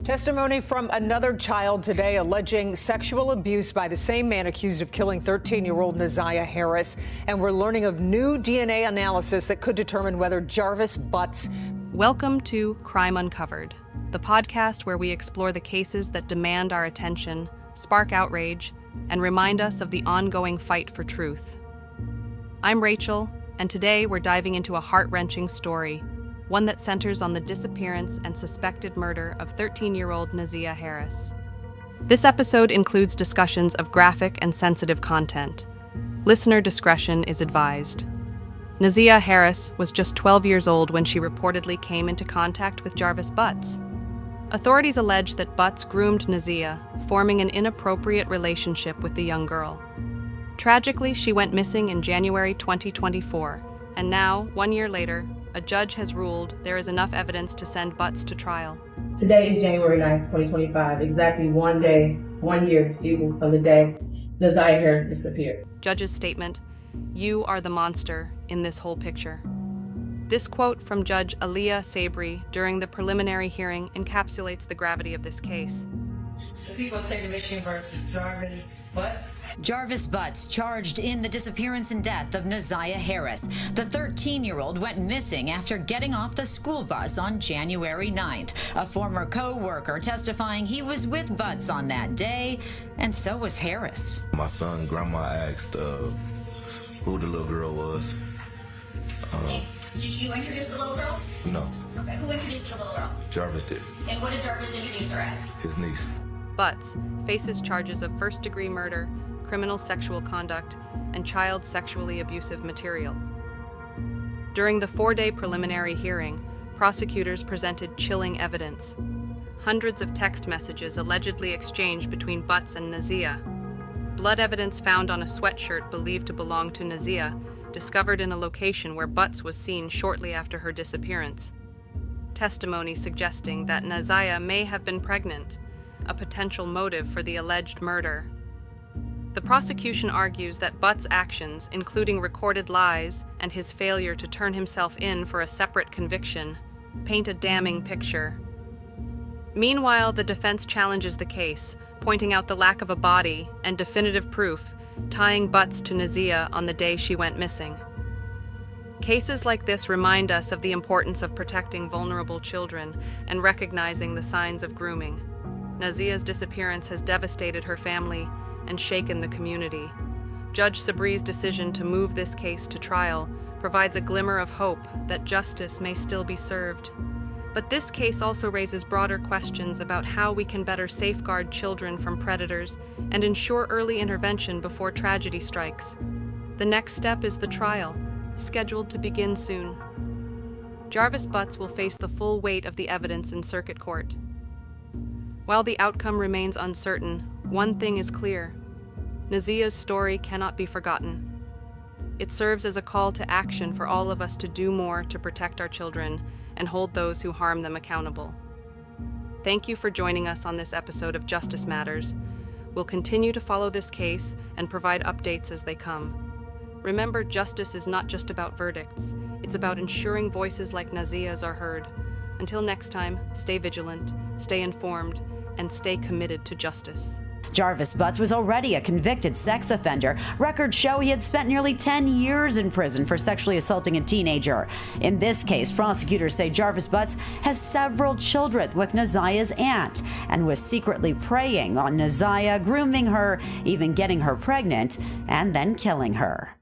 Testimony from another child today alleging sexual abuse by the same man accused of killing 13-year-old Ziyah Harris. And we're learning of new DNA analysis that could determine whether Jarvis Butts. Welcome to Crime Uncovered, the podcast where we explore the cases that demand our attention, spark outrage, and remind us of the ongoing fight for truth. I'm Rachel, and today we're diving into a heart-wrenching story, one that centers on the disappearance and suspected murder of 13-year-old Ziyah Harris. This episode includes discussions of graphic and sensitive content. Listener discretion is advised. Ziyah Harris was just 12 years old when she reportedly came into contact with Jarvis Butts. Authorities allege that Butts groomed Ziyah, forming an inappropriate relationship with the young girl. Tragically, she went missing in January 2024, and now, 1 year later, a judge has ruled there is enough evidence to send Butts to trial. Today is January 9th, 2025, exactly 1 year, from the day Ziyah Harris disappeared. Judge's statement, "You are the monster in this whole picture." This quote from Judge Aliyah Sabri during the preliminary hearing encapsulates the gravity of this case. The people take conviction versus Jarvis Butts. Jarvis Butts charged in the disappearance and death of Ziyah Harris. The 13-year-old went missing after getting off the school bus on January 9th. A former co-worker testifying he was with Butts on that day, and so was Harris. My son's grandma asked who the little girl was. Did you introduce the little girl? No. Okay, who introduced the little girl? Jarvis did. And what did Jarvis introduce her as? His niece. Butts faces charges of first-degree murder, criminal sexual conduct, and child sexually abusive material. During the 4-day preliminary hearing, prosecutors presented chilling evidence. Hundreds of text messages allegedly exchanged between Butts and Ziyah. Blood evidence found on a sweatshirt believed to belong to Ziyah, discovered in a location where Butts was seen shortly after her disappearance. Testimony suggesting that Ziyah may have been pregnant, a potential motive for the alleged murder. The prosecution argues that Butts' actions, including recorded lies and his failure to turn himself in for a separate conviction, paint a damning picture. Meanwhile, the defense challenges the case, pointing out the lack of a body and definitive proof tying Butts to Ziyah on the day she went missing. Cases like this remind us of the importance of protecting vulnerable children and recognizing the signs of grooming. Ziyah's disappearance has devastated her family and shaken the community. Judge Sabri's decision to move this case to trial provides a glimmer of hope that justice may still be served. But this case also raises broader questions about how we can better safeguard children from predators and ensure early intervention before tragedy strikes. The next step is the trial, scheduled to begin soon. Jarvis Butts will face the full weight of the evidence in circuit court. While the outcome remains uncertain, one thing is clear: Ziyah's story cannot be forgotten. It serves as a call to action for all of us to do more to protect our children and hold those who harm them accountable. Thank you for joining us on this episode of Justice Matters. We'll continue to follow this case and provide updates as they come. Remember, justice is not just about verdicts. It's about ensuring voices like Ziyah's are heard. Until next time, stay vigilant, stay informed, and stay committed to justice. Jarvis Butts was already a convicted sex offender. Records show he had spent nearly 10 years in prison for sexually assaulting a teenager. In this case, prosecutors say Jarvis Butts has several children with Ziyah's aunt and was secretly preying on Ziyah, grooming her, even getting her pregnant, and then killing her.